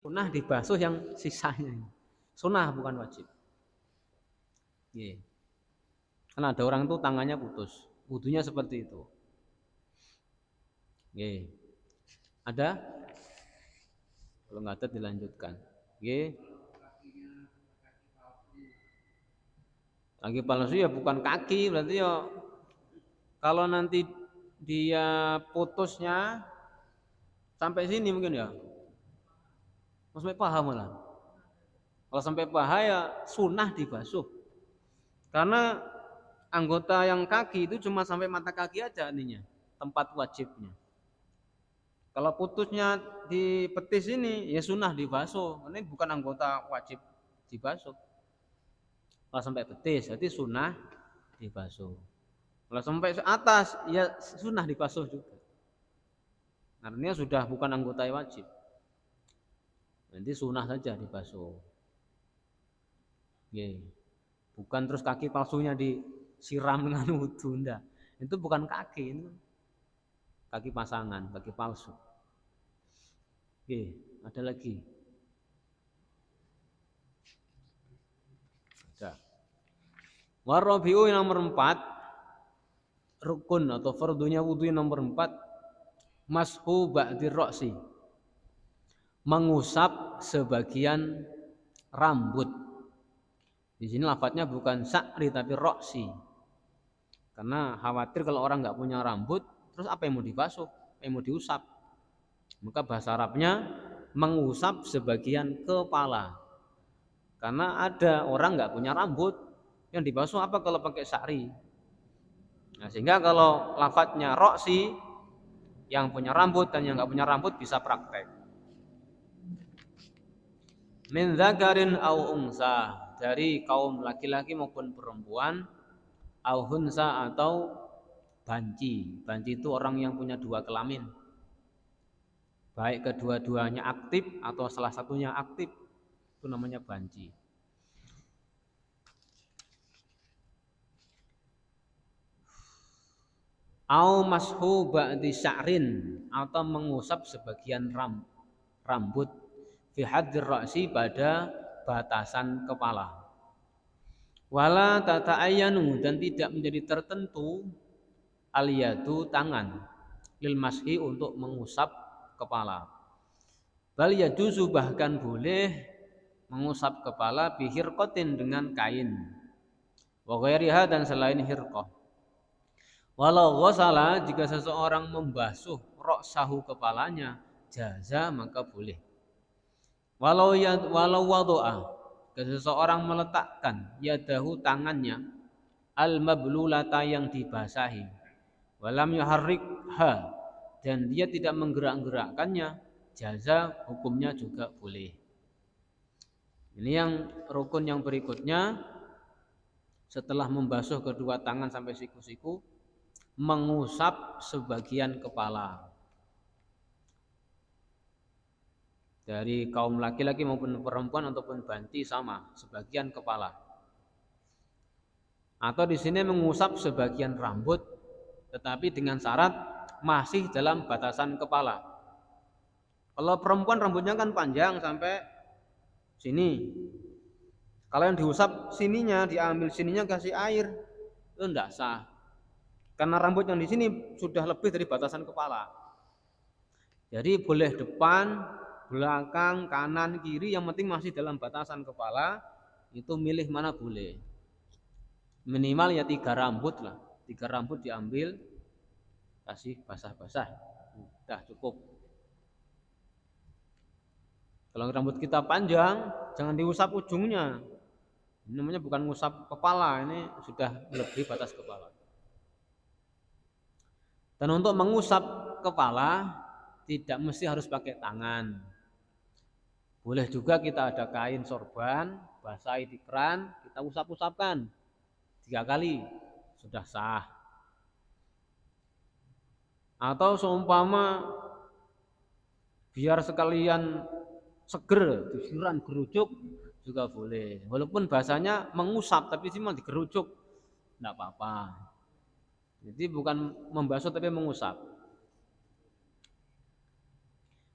Sunnah dibasuh yang sisanya. Sunnah bukan wajib. Yeah. Karena ada orang itu tangannya putus, wudunya seperti itu. Yeah. Ada? Kalau nggak ada dilanjutkan. Yeah. Kaki palsu ya bukan kaki, berarti ya kalau nanti dia putusnya sampai sini mungkin ya. Sampai paha malah. Kalau sampai paha ya sunnah dibasuh. Karena anggota yang kaki itu cuma sampai mata kaki aja ininya, tempat wajibnya. Kalau putusnya di petis ini ya sunnah dibasuh. Ini bukan anggota wajib dibasuh. Kalau sampai betis, berarti sunnah dibasuh. Kalau sampai atas, ya sunnah dibasuh juga. Artinya sudah bukan anggota wajib. Nanti sunnah saja dibasuh. Bukan terus kaki palsunya disiram dengan wudhu, enggak. Itu bukan kaki, itu kaki pasangan, kaki palsu. Ada lagi. Warabi'u nomor 4, rukun atau fardunya wudu nomor 4, mashu ba'dir ra'si, mengusap sebagian rambut. Di sini lafadznya bukan sa'ri tapi ra'si. Karena khawatir kalau orang nggak punya rambut, terus apa yang mau dibasuh, apa yang mau diusap. Maka bahasa Arabnya mengusap sebagian kepala. Karena ada orang nggak punya rambut, yang dibasuh apa kalau pakai sa'ri. Nah, sehingga kalau lafadznya roksi, yang punya rambut dan yang nggak punya rambut bisa praktek. Min dzakarin au unsa, dari kaum laki-laki maupun perempuan, au hunsa atau banci. Banci itu orang yang punya dua kelamin. Baik kedua-duanya aktif atau salah satunya aktif, itu namanya banci. Au mashu ba'di sya'rin, atau mengusap sebagian rambut fi haddir ra'si, pada batasan kepala. Wala tata'ayyanu, dan tidak menjadi tertentu al-yadu, tangan, lil mashi, untuk mengusap kepala. Bal yajuzu, bahkan boleh mengusap kepala bi hirqatin, dengan kain, wa ghairiha, dan selain hirqah. Walau ghasala, jika seseorang membasuh ra'sahu, kepalanya, jaza, maka boleh. Walau wadu'a, jika seseorang meletakkan yadahu, tangannya, al mablulata, yang dibasahi, walam yuharrikha, dan dia tidak menggerak-gerakkannya, jaza, hukumnya juga boleh. Ini yang rukun yang berikutnya, setelah membasuh kedua tangan sampai siku-siku, mengusap sebagian kepala. Dari kaum laki-laki maupun perempuan ataupun banci sama, sebagian kepala. Atau di sini mengusap sebagian rambut, tetapi dengan syarat masih dalam batasan kepala. Kalau perempuan rambutnya kan panjang sampai sini. Kalau yang diusap sininya, diambil sininya kasih air, itu enggak sah. Karena rambut yang di sini sudah lebih dari batasan kepala. Jadi boleh depan, belakang, kanan, kiri, yang penting masih dalam batasan kepala, itu milih mana boleh. Minimal ya 3 rambut lah. 3 rambut diambil, kasih basah-basah, udah cukup. Kalau rambut kita panjang, jangan diusap ujungnya. Ini namanya bukan ngusap kepala, ini sudah lebih batas kepala. Dan untuk mengusap kepala tidak mesti harus pakai tangan. Boleh juga kita ada kain sorban, basahi di keran, kita usap-usapkan 3 kali, sudah sah. Atau seumpama biar sekalian seger, disiram gerujuk juga boleh. Walaupun bahasanya mengusap tapi cuma digerujuk, enggak apa-apa. Jadi bukan membasuh tapi mengusap.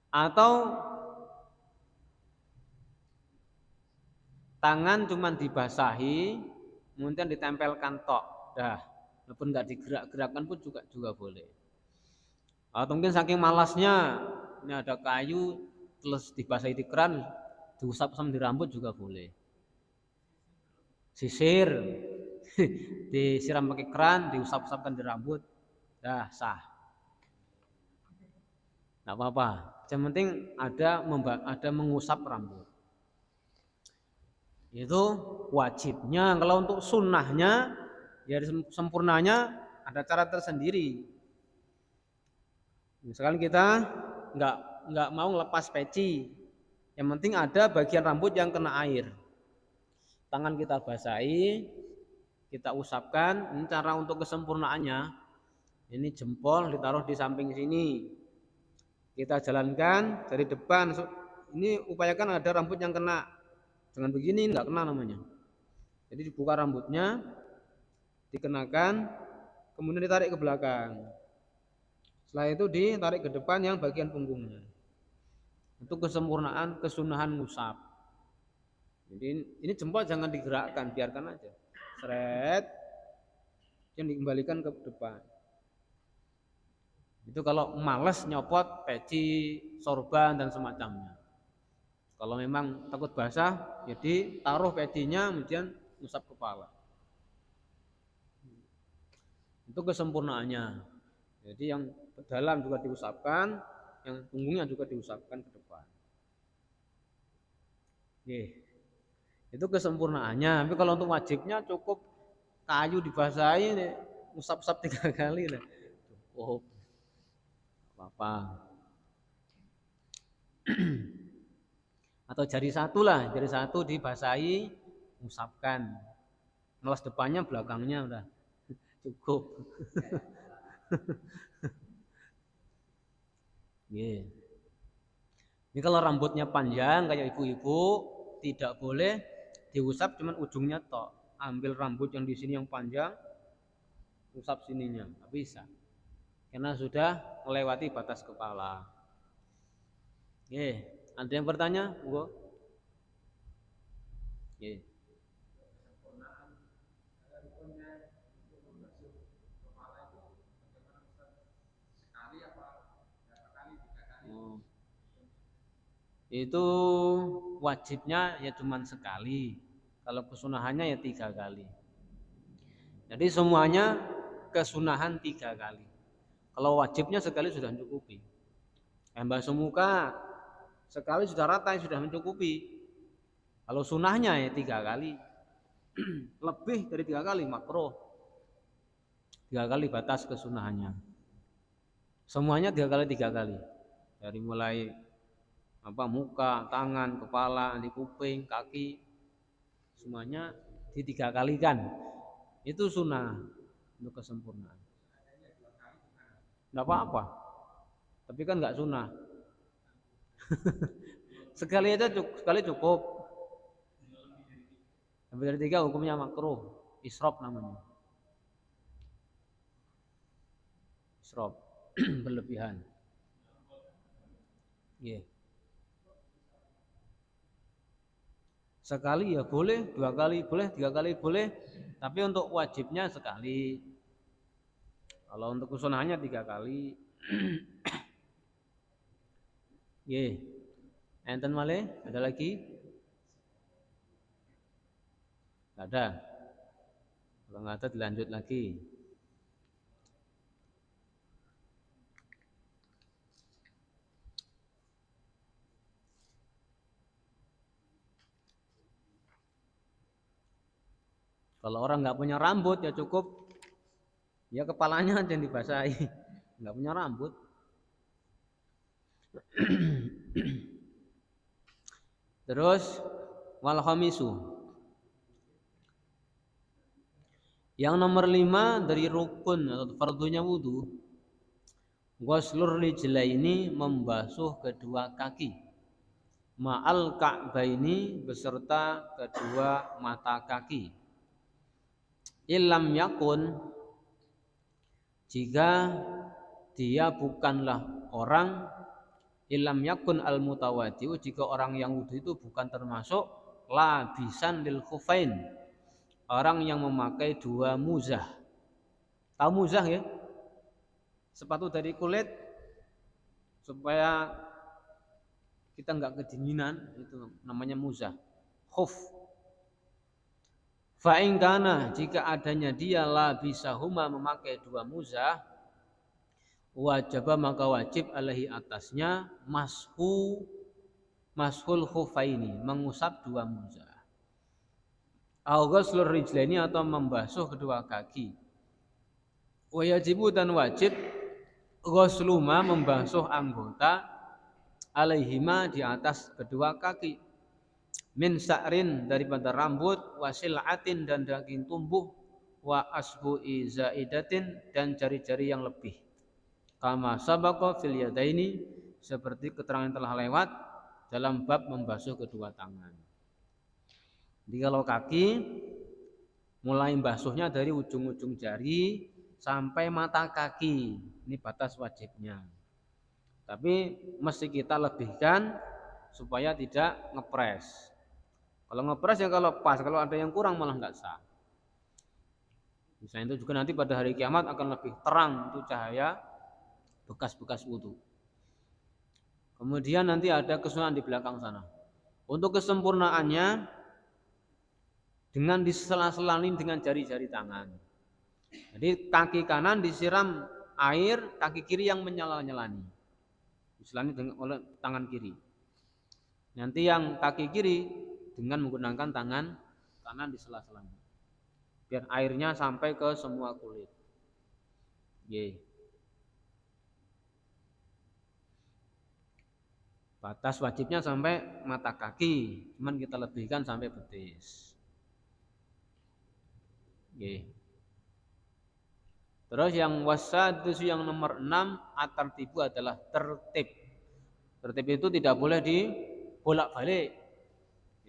Atau Tangan cuman dibasahi, kemudian ditempelkan tok. Dah, walaupun nggak digerak-gerakkan pun juga boleh. Atau mungkin saking malasnya, ini ada kayu terus dibasahi di keran, diusap-usap di rambut juga boleh. Sisir, disiram pakai keran, diusap-usapkan di rambut, dah sah. Nggak apa-apa. Yang penting ada mengusap rambut. Itu wajibnya. Kalau untuk sunnahnya, ya sempurnanya ada cara tersendiri. Misalkan kita nggak mau lepas peci, yang penting ada bagian rambut yang kena air. Tangan kita basahi, kita usapkan. Ini cara untuk kesempurnaannya. Ini jempol ditaruh di samping sini. Kita jalankan dari depan. Ini upayakan ada rambut yang kena. Dengan begini nggak kena namanya. Jadi dibuka rambutnya, dikenakan, kemudian ditarik ke belakang. Setelah itu ditarik ke depan yang bagian punggungnya. Untuk kesempurnaan kesunahan ngusap. Jadi ini jempol jangan digerakkan, biarkan aja. Seret, yang dikembalikan ke depan. Itu kalau malas nyopot peci, sorban dan semacamnya. Kalau memang takut basah, jadi taruh pecinya kemudian ngusap kepala. Itu kesempurnaannya. Jadi yang dalam juga diusapkan, yang punggungnya juga diusapkan ke depan. Itu kesempurnaannya. Tapi kalau untuk wajibnya cukup kayu dibasahi, usap-usap 3 kali lah. Cukup. Apa-apa. Atau jari satu lah, jari satu dibasahi, usapkan. Melas depannya, belakangnya udah cukup. Ini kalau rambutnya panjang kayak ibu-ibu tidak boleh diusap cuman ujungnya tok. Ambil rambut yang di sini yang panjang, usap sininya, nggak bisa. Karena sudah melewati batas kepala. Ada yang bertanya? Enggak? Itu wajibnya ya cuma sekali. Kalau kesunahannya ya 3 kali. Jadi semuanya kesunahan 3 kali. Kalau wajibnya sekali sudah mencukupi. Basuh muka sekali sudah rata, sudah mencukupi. Kalau sunahnya ya 3 kali. Lebih dari 3 kali makruh. 3 kali batas kesunahannya. Semuanya 3 kali 3 kali. Dari mulai muka, tangan, kepala, di kuping, kaki, semuanya di 3 kalikan. Itu sunnah untuk kesempurnaan. Enggak apa-apa. Tapi kan enggak sunnah. Sekali aja sekali cukup. Lebih dari 3 hukumnya makruh, israf namanya. Israf, berlebihan. Sekali ya boleh, 2 kali boleh, 3 kali boleh, tapi untuk wajibnya sekali. Kalau untuk kesunahannya 3 kali. Enten malih, ada lagi? Enggak ada. Kalau enggak ada dilanjut lagi. Kalau orang nggak punya rambut ya cukup ya kepalanya aja yang dibasahi, nggak punya rambut. Terus wal khamisu. Yang nomor 5 dari rukun atau fardunya wudu, ghuslur rijlaini, membasuh kedua kaki, ma'al ka'baini, beserta kedua mata kaki. Ilam yakun, jika dia bukanlah orang, ilam yakun al mutawadi'u, jika orang yang wudu itu bukan termasuk labisan lil khufain, orang yang memakai dua muzah. Tahu muzah ya? Sepatu dari kulit supaya kita enggak kedinginan, itu namanya muzah. Khuf. Fa in kana, jika adanya dia labisahuma memakai dua muzah, wajib maka wajib alaihi atasnya mashul khufaini, mengusap dua muzah. Au ghuslur rijlaini, atau membasuh kedua kaki. Wajibu, dan wajib ghusluma, membasuh anggota alaihima, di atas kedua kaki, min sa'rin, daripada rambut, wasil'atin, dan daging tumbuh, wa asbu'i zaidatin, dan jari-jari yang lebih. Kama sabaqa fil yadaini, seperti keterangan telah lewat dalam bab membasuh kedua tangan. Jadi kalau kaki mulai membasuhnya dari ujung-ujung jari sampai mata kaki, ini batas wajibnya. Tapi mesti kita lebihkan supaya tidak ngepres. Kalau ngepres ya kalau pas, kalau ada yang kurang malah nggak sah. Misalnya itu juga nanti pada hari kiamat akan lebih terang itu cahaya bekas-bekas wudu. Kemudian nanti ada kesunahan di belakang sana. Untuk kesempurnaannya dengan disela-selani dengan jari-jari tangan. Jadi kaki kanan disiram air, kaki kiri yang menyela-nyelani. Diselani oleh tangan kiri. Nanti yang kaki kiri dengan menggunakan tangan kanan disela-selani. Biar airnya sampai ke semua kulit. Ye. Batas wajibnya sampai mata kaki, cuman kita lebihkan sampai betis. Ye. Terus yang wasadus, yang nomor 6, at-tartibu adalah tertib. Tertib itu tidak boleh dibolak-balik.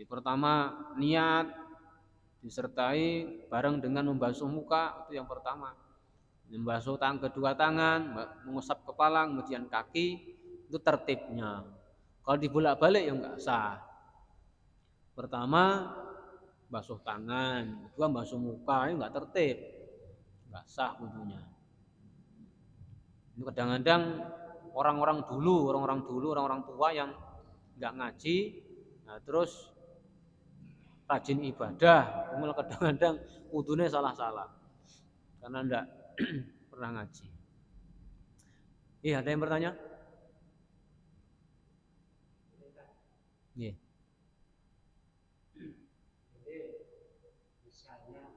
Pertama niat disertai bareng dengan membasuh muka, itu yang pertama. Membasuh kedua tangan, mengusap kepala, kemudian kaki, itu tertibnya. Kalau dibolak-balik ya enggak sah. Pertama basuh tangan, kedua basuh muka, ini enggak tertib. Enggak sah wudunya. Ini kadang-kadang orang-orang tua yang enggak ngaji, nah terus rajin ibadah, kemudian kadang-kadang wudunya salah-salah karena enggak pernah ngaji. Iya, ada yang bertanya? Iya. Jadi misalnya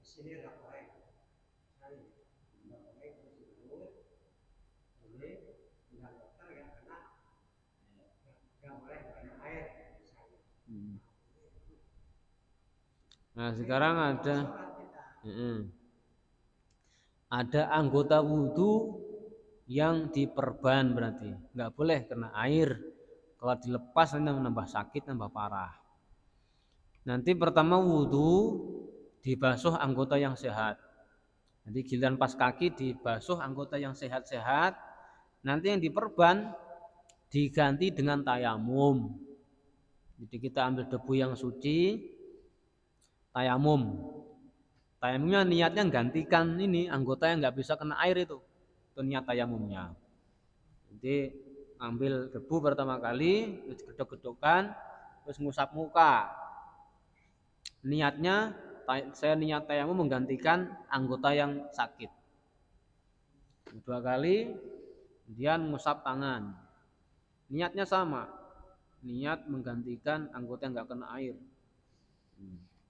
di sini ada korek, korek tersebut, ini tidak dokter yang kena, nggak boleh kena air misalnya. Nah sekarang ada anggota wudu yang diperban, berarti nggak boleh kena air. Kalau dilepas nanti menambah sakit, nambah parah. Nanti pertama wudu dibasuh anggota yang sehat. Jadi giliran pas kaki dibasuh anggota yang sehat-sehat. Nanti yang diperban diganti dengan tayamum. Jadi kita ambil debu yang suci, tayamum. Tayamumnya niatnya gantikan ini anggota yang nggak bisa kena air itu niat tayamumnya. Jadi ambil debu pertama kali, terus gedok-gedokkan, terus ngusap muka. Niatnya saya niat tayamum menggantikan anggota yang sakit. Dua kali, kemudian ngusap tangan. Niatnya sama, niat menggantikan anggota yang nggak kena air.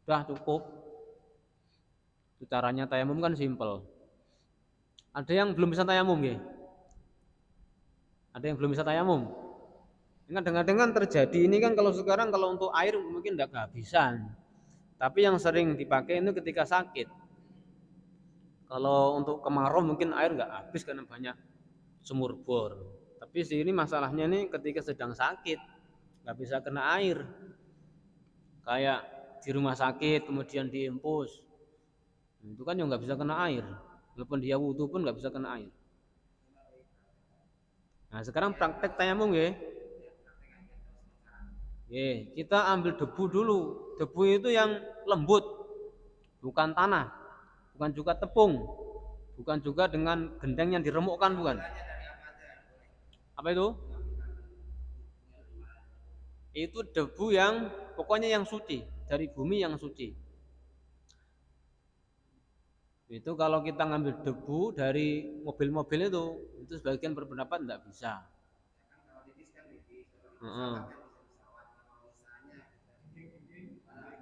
Sudah cukup. Itu caranya tayamum kan simpel. Ada yang belum bisa tayamum ya? Ada yang belum bisa tayamum? Kadang-kadang terjadi ini kan kalau sekarang kalau untuk air mungkin tidak kehabisan. Tapi yang sering dipakai itu ketika sakit. Kalau untuk kemarau mungkin air nggak habis karena banyak sumur bor. Tapi sini masalahnya nih ketika sedang sakit nggak bisa kena air. Kayak di rumah sakit kemudian diimpus, itu kan yang nggak bisa kena air. Walaupun dia wudu pun nggak bisa kena air. Nah sekarang praktek tayamum ya. Kita ambil debu dulu. Debu itu yang lembut, bukan tanah, bukan juga tepung, bukan juga dengan gendeng yang diremukkan, bukan. Apa itu? Itu debu yang pokoknya yang suci, dari bumi yang suci. Itu kalau kita ngambil debu dari mobil-mobil itu sebagian berpendapat tidak bisa.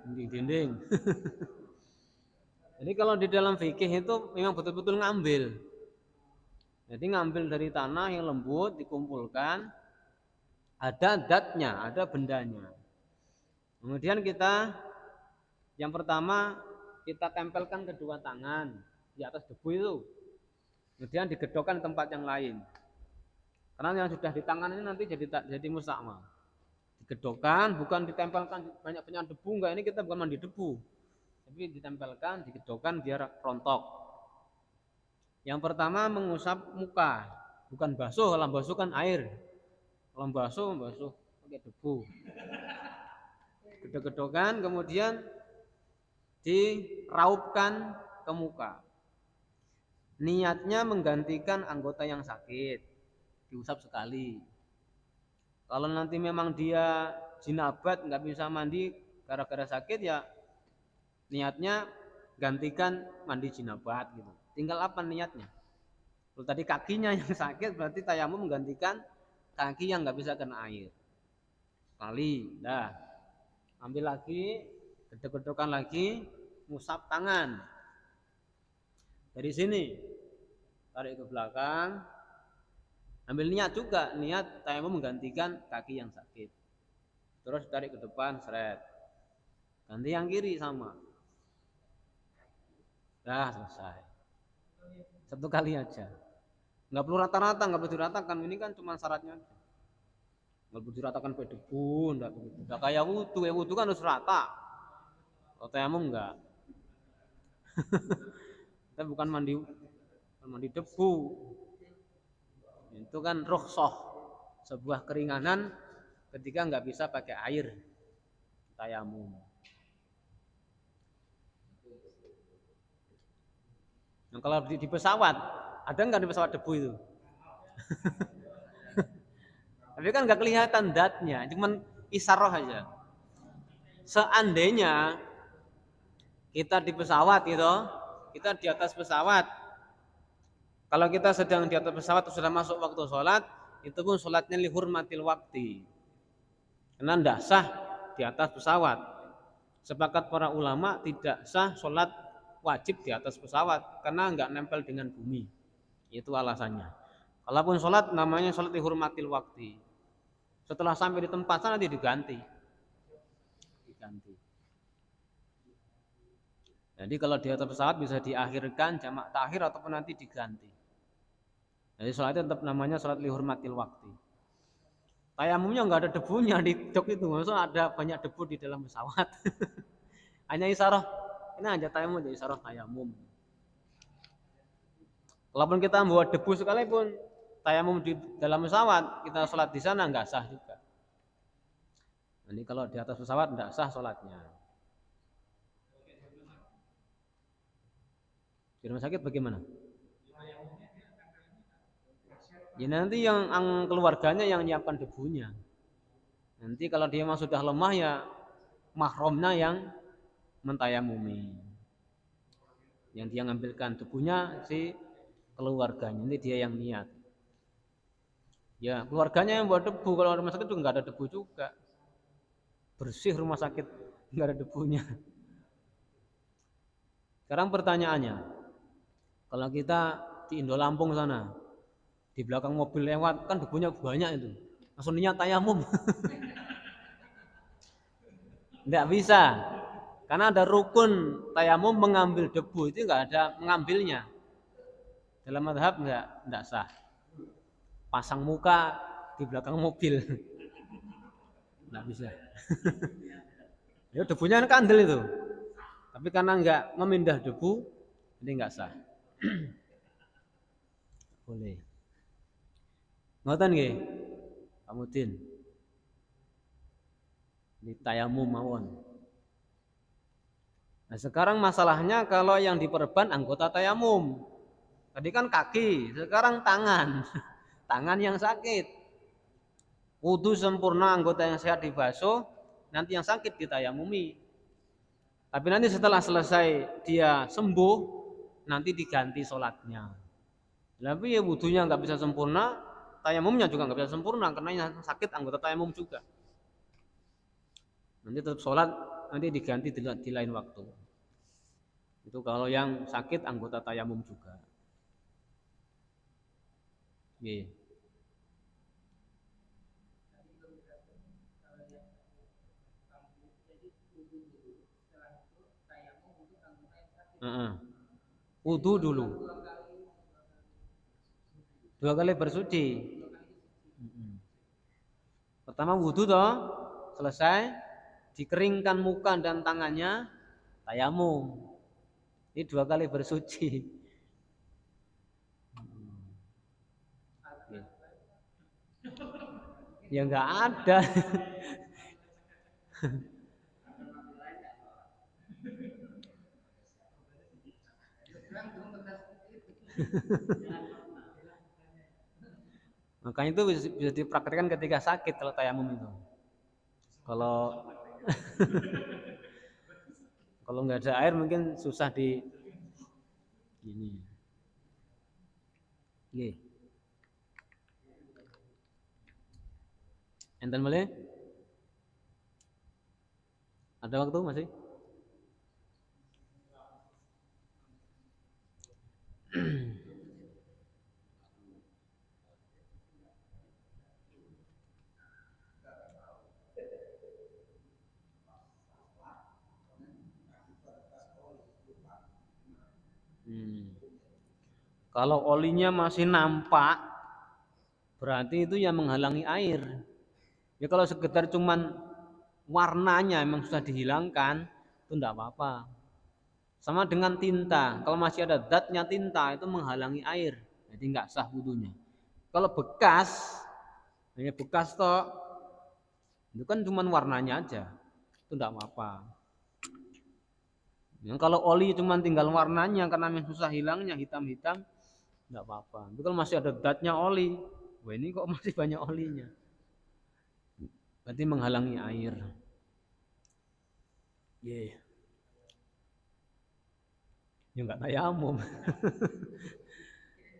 Dinding-dinding. Jadi kalau di dalam fikih itu memang betul-betul ngambil. Jadi ngambil dari tanah yang lembut dikumpulkan, ada zatnya, ada bendanya. Kemudian kita yang pertama kita tempelkan kedua tangan di atas debu itu. Kemudian digedokkan di tempat yang lain. Karena yang sudah di tangan ini nanti jadi mustakmal. Digedokkan, bukan ditempelkan banyak-banyak debu, enggak, ini kita bukan mandi debu. Tapi ditempelkan, digedokkan biar rontok. Yang pertama mengusap muka, bukan basuh, kalau basuh kan air. Kalau basuh pakai debu. Gedok-gedokan, kemudian diraupkan ke muka. Niatnya menggantikan anggota yang sakit, diusap sekali. Kalau nanti memang dia jinabat nggak bisa mandi gara-gara sakit, ya niatnya gantikan mandi jinabat gitu. Tinggal apa niatnya? Kalau tadi kakinya yang sakit berarti tayamum menggantikan kaki yang nggak bisa kena air. Sekali, dah. Ambil lagi, gedok-gedokan lagi, ngusap tangan. Dari sini tarik ke belakang, ambil niat juga, niat tayamum menggantikan kaki yang sakit. Terus tarik ke depan, seret. Ganti yang kiri sama. Dah selesai. Satu kali aja. Nggak perlu rata-rata, nggak perlu diratakan. Ini kan cuma syaratnya aja. Nggak perlu diratakan pakai debu, nggak begitu. Nggak kayak wudu kan harus rata. Kalau tayamum enggak. Kita bukan mandi debu. Itu kan rukhsah, sebuah keringanan ketika nggak bisa pakai air tayamum. Nah, kalau di pesawat, ada nggak di pesawat debu itu? Tapi kan nggak kelihatan datnya, cuman isaroh aja. Seandainya kita di pesawat gitu, kita di atas pesawat. Kalau kita sedang di atas pesawat sudah masuk waktu sholat, itu pun sholatnya lihurmatil wakti. Karena tidak sah di atas pesawat. Sepakat para ulama tidak sah sholat wajib di atas pesawat karena nggak nempel dengan bumi. Itu alasannya. Kalaupun sholat namanya sholat lihurmatil wakti. Setelah sampai di tempat sana nanti diganti. Jadi kalau di atas pesawat bisa diakhirkan jamak takhir ataupun nanti diganti. Jadi sholatnya tetap namanya sholat lihurmatil wakti. Tayamumnya nggak ada debunya di jok itu, maksudnya ada banyak debu di dalam pesawat. Hanya isyarah, ini aja tayamum jadi isyarah tayamum. Walaupun kita membawa debu sekalipun, tayamum di dalam pesawat, kita sholat di sana nggak sah juga. Jadi kalau di atas pesawat nggak sah sholatnya. Di rumah sakit bagaimana? Ya nanti yang keluarganya yang menyiapkan debunya. Nanti kalau dia memang sudah lemah ya mahramnya yang mentayamumi. Yang dia ngambilkan debunya si keluarganya, ini dia yang niat. Ya keluarganya yang buat debu, kalau rumah sakit juga nggak ada debu juga. Bersih rumah sakit, nggak ada debunya. Sekarang pertanyaannya, kalau kita di Indo Lampung sana, di belakang mobil lewat kan debunya banyak itu, langsung niat tayamum. Nggak bisa, karena ada rukun tayamum mengambil debu, itu nggak ada mengambilnya. Dalam mazhab nggak sah. Pasang muka di belakang mobil, nggak bisa. Ya debunya kan kandel itu, tapi karena nggak memindah debu, jadi nggak sah. Boleh. Ngoten nggih, Pak Mudin. Di tayamum mawon. Nah, sekarang masalahnya kalau yang diperban anggota tayamum. Tadi kan kaki, sekarang tangan. Tangan yang sakit. Wudu sempurna, anggota yang sehat dibasuh, nanti yang sakit ditayamumi. Tapi nanti setelah selesai dia sembuh, nanti diganti sholatnya. Tapi ya wudunya nggak bisa sempurna, tayamumnya juga nggak bisa sempurna karena yang sakit anggota tayamum juga. Nanti tetap sholat, nanti diganti di lain waktu. Itu kalau yang sakit anggota tayamum juga. Oke. Wudu dulu. 2 kali bersuci. Pertama wudu toh, selesai, dikeringkan muka dan tangannya, tayamum. Ini 2 kali bersuci. Ya nggak ada. Makanya itu bisa dipraktikkan ketika sakit kalau tayamum itu. Kalau kalau nggak ada air mungkin susah di ini. Nggih. Enten boleh? Ada waktu masih? Kalau olinya masih nampak, berarti itu yang menghalangi air. Ya kalau sekedar cuman warnanya memang sudah dihilangkan, itu enggak apa-apa. Sama dengan tinta, kalau masih ada zatnya tinta itu menghalangi air, jadi enggak sah wudunya. Kalau bekas, hanya bekas toh, itu kan cuman warnanya aja, itu enggak apa-apa. Ya, kalau oli cuman tinggal warnanya karena memang susah hilangnya hitam-hitam, enggak apa-apa. Tapi kalau masih ada zatnya oli, wah ini kok masih banyak olinya, berarti menghalangi air. Yeah. Ya enggak tayamum.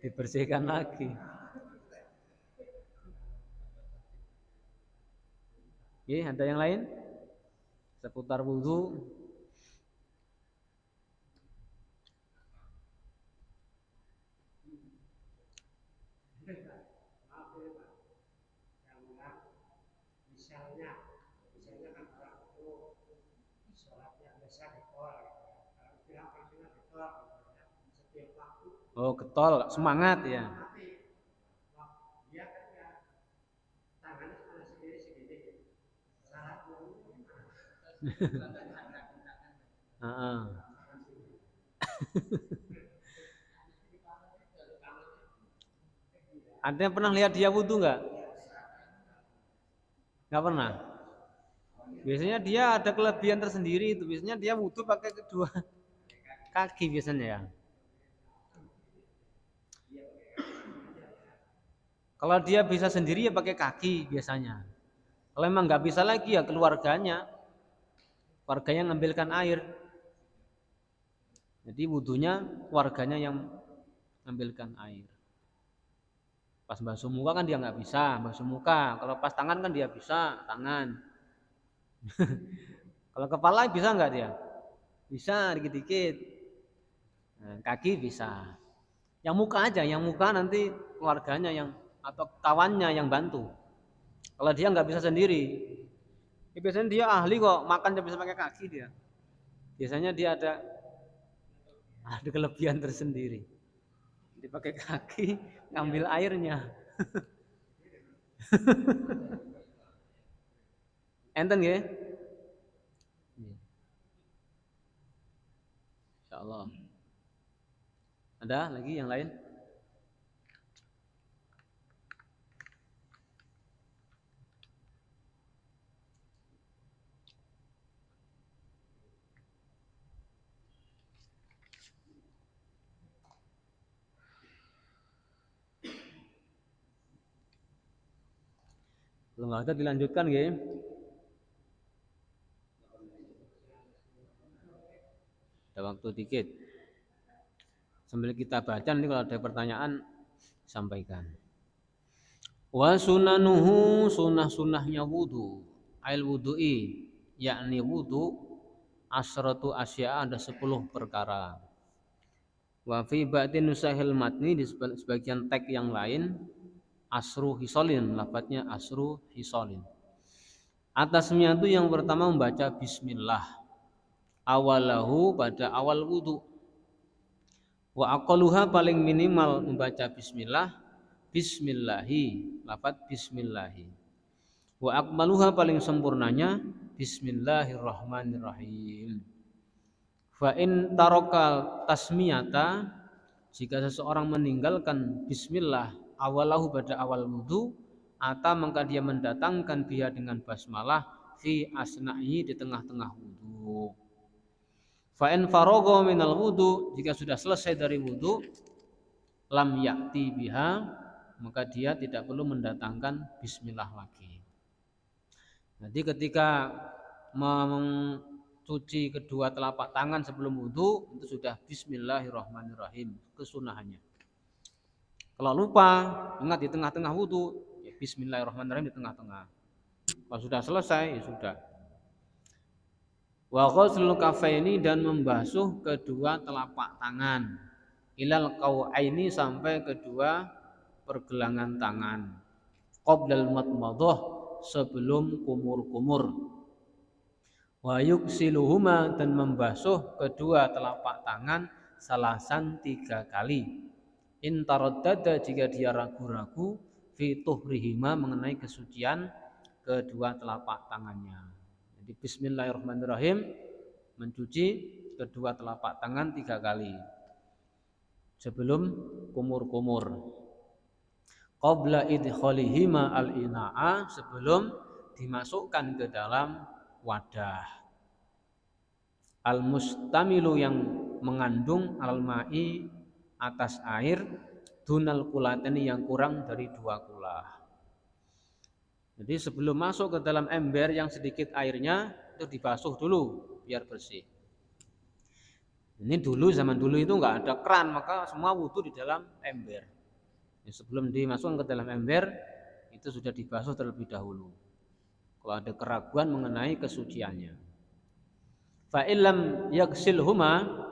Dibersihkan lagi. Oke, ada yang lain? Seputar wudu. Misalnya kan orang itu sholatnya biasa getol, kalau bilang pastinya getol, setiap waktu. Oh, getol, semangat ya. Dia kan ya tangannya sana sendiri segini, salah dulu. Ada yang pernah lihat dia wudu nggak? Nggak pernah. Biasanya dia ada kelebihan tersendiri itu. Biasanya dia wudu pakai kedua kaki biasanya ya. Kalau dia bisa sendiri ya pakai kaki biasanya. Kalau emang nggak bisa lagi ya keluarganya ngambilkan air. Jadi wudunya warganya yang ngambilkan air. Pas basuh muka kan dia nggak bisa basuh muka. Kalau pas tangan kan dia bisa tangan. Kalau kepala bisa nggak dia? Bisa dikit-dikit. Nah, kaki bisa. Yang muka aja, yang muka nanti keluarganya yang atau kawannya yang bantu. Kalau dia nggak bisa sendiri, ya biasanya dia ahli kok makan dia bisa pakai kaki dia. Biasanya dia ada kelebihan tersendiri. Dipakai kaki ngambil airnya. Enten ya? Insyaallah. Ada lagi yang lain? Kalau nggak ada dilanjutkan nggih. Ada waktu dikit. Sambil kita baca nanti kalau ada pertanyaan sampaikan. Wa sunanuhu sunnah-sunnahnya wudu. Ail wudu'i yakni wudu asratu asya ada 10 perkara. Wa fi ba'din nusahil matni di sebagian teks yang lain asru hisolin, lafadznya asru hisolin. Atasnya itu yang pertama membaca bismillah awalahu pada awal wudu. Wa aqalluha paling minimal membaca bismillah bismillahi, lafadz bismillahi. Wa akmaluha paling sempurnanya bismillahirrahmanirrahim. Fa in taraka tasmiyata, jika seseorang meninggalkan bismillah awalahu pada awal wudu, atau maka dia mendatangkan biha dengan basmalah fi asna'i di tengah-tengah wudu. Fa in faragha minal wudu, jika sudah selesai dari wudu, lam yakti biha, maka dia tidak perlu mendatangkan bismillah lagi. Jadi ketika mencuci kedua telapak tangan sebelum wudu itu sudah bismillahirrahmanirrahim, kesunahannya. Kalau lupa, ingat di tengah-tengah wudu, ya bismillahirrahmanirrahim di tengah-tengah. Kalau sudah selesai, ya sudah. Wa ghuslul kafaini, dan membasuh kedua telapak tangan. Ilal qau'aini, sampai kedua pergelangan tangan. Qoblal matmadhah, sebelum kumur-kumur. Wa yuksiluhuma, dan membasuh kedua telapak tangan salasan 3 kali. In taraddada, jika dia ragu-ragu fi tuhrihima, mengenai kesucian kedua telapak tangannya. Jadi bismillahirrahmanirrahim, mencuci kedua telapak tangan 3 kali sebelum kumur-kumur. Qabla idkhalihima al-ina'a, sebelum dimasukkan ke dalam wadah. Al-mustamilu, yang mengandung al-ma'i, atas air, dunal kulateni, yang kurang dari 2 kulah. Jadi sebelum masuk ke dalam ember yang sedikit airnya, itu dibasuh dulu biar bersih. Ini dulu, zaman dulu itu enggak ada keran, maka semua wudu di dalam ember. Sebelum dimasukkan ke dalam ember, itu sudah dibasuh terlebih dahulu. Kalau ada keraguan mengenai kesuciannya. Fa illam yaksilhuma,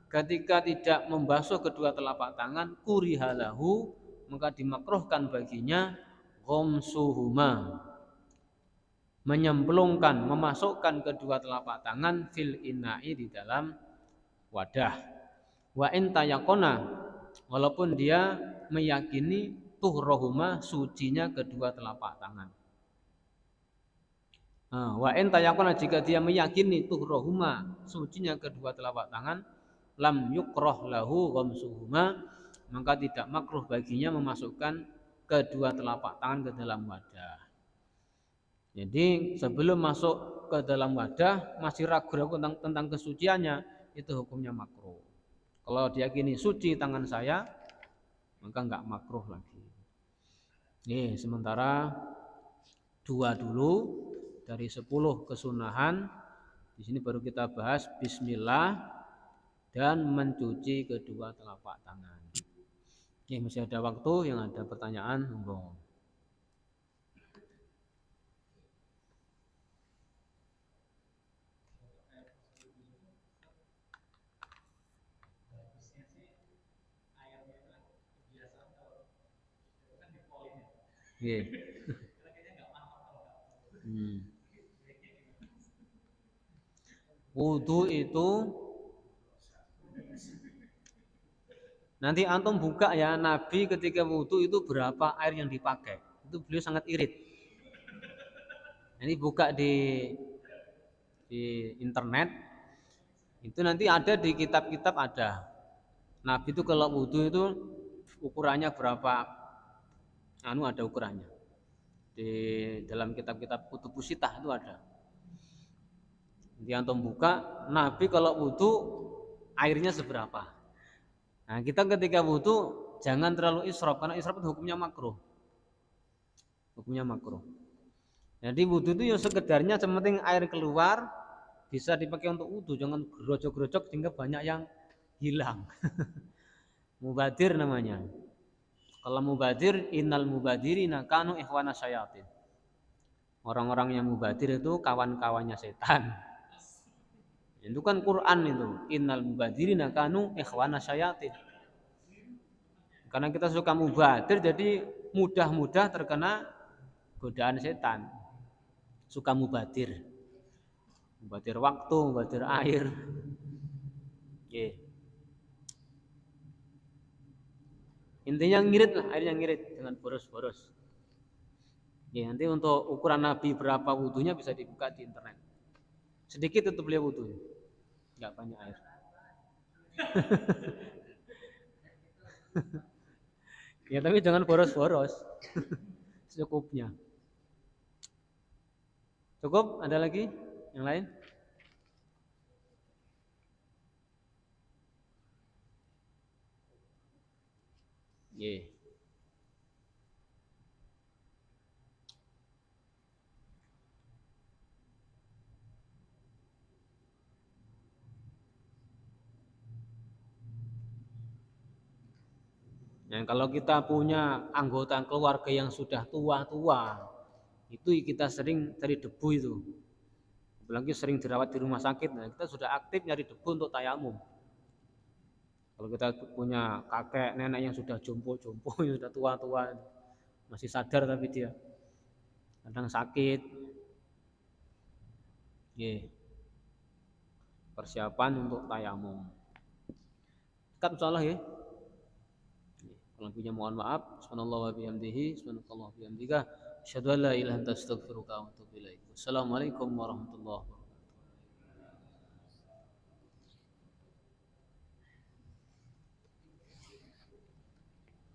ketika tidak membasuh kedua telapak tangan, kurihalahu, maka dimakruhkan baginya ghamsuhuma, menyemplungkan, memasukkan kedua telapak tangan fil ina'i, di dalam wadah. Wa in tayaqona, walaupun dia meyakini tuhrohuma, sucinya kedua telapak tangan. Wa in tayaqona, jika dia meyakini tuhrohuma, sucinya kedua telapak tangan, lam yukrah lahu ghamsuhuma, maka tidak makruh baginya memasukkan kedua telapak tangan ke dalam wadah. Jadi sebelum masuk ke dalam wadah masih ragu-ragu tentang kesuciannya, itu hukumnya makruh. Kalau diyakini suci tangan saya, maka enggak makruh lagi. Nih, sementara 2 dulu dari 10 kesunahan. Di sini baru kita bahas bismillah dan mencuci kedua telapak tangan. Oke, masih ada waktu, yang ada pertanyaan, monggo. Nggih. Wudu itu nanti antum buka ya, Nabi ketika wudu itu berapa air yang dipakai. Itu beliau sangat irit. Ini buka di internet, itu nanti ada di kitab-kitab ada. Nabi itu kalau wudu itu ukurannya berapa, ada ukurannya. Di dalam kitab-kitab Kutubus Sittah itu ada. Nanti antum buka, Nabi kalau wudu airnya seberapa. Nah, kita ketika wudu jangan terlalu israf, karena israf itu hukumnya makruh. Hukumnya makruh. Jadi wudhu itu ya sekedarnya sementing air keluar bisa dipakai untuk wudhu, jangan gerojok-gerojok sehingga banyak yang hilang. Mubadir namanya. Kalau mubadir, innal mubadirina kanu ikhwana syayatin. Orang-orang yang mubadir itu kawan-kawannya setan. Itu kan Quran itu. Innal mubadirina kanu ikhwana syayatin. Karena kita suka mubadir jadi mudah-mudah terkena godaan setan. Suka mubadir. Mubadir waktu, mubadir air. Yeah. Intinya ngirit lah, airnya ngirit dengan boros-boros. Ya, nanti untuk ukuran Nabi berapa wudhunya bisa dibuka di internet. Sedikit itu beliau wudhu, nggak banyak air. Ya tapi jangan boros-boros, secukupnya. Cukup? Ada lagi yang lain? Yeah. Nah, kalau kita punya anggota keluarga yang sudah tua-tua, itu kita sering cari debu itu. Apalagi sering dirawat di rumah sakit, nah kita sudah aktif nyari debu untuk tayamum. Kalau kita punya kakek, nenek yang sudah jompo-jompo, yang sudah tua-tua, masih sadar tapi dia kadang sakit, yeah. Persiapan untuk tayamum. Dekat insyaallah ya. Kalau punya mohon maaf. Subhanallah wa bihamdihi, subhanallah wa bihamdika, asyhadu an la ilaha illa anta astaghfiruka wa atubu ilaik. Wassalamualaikum warahmatullahi wabarakatuh.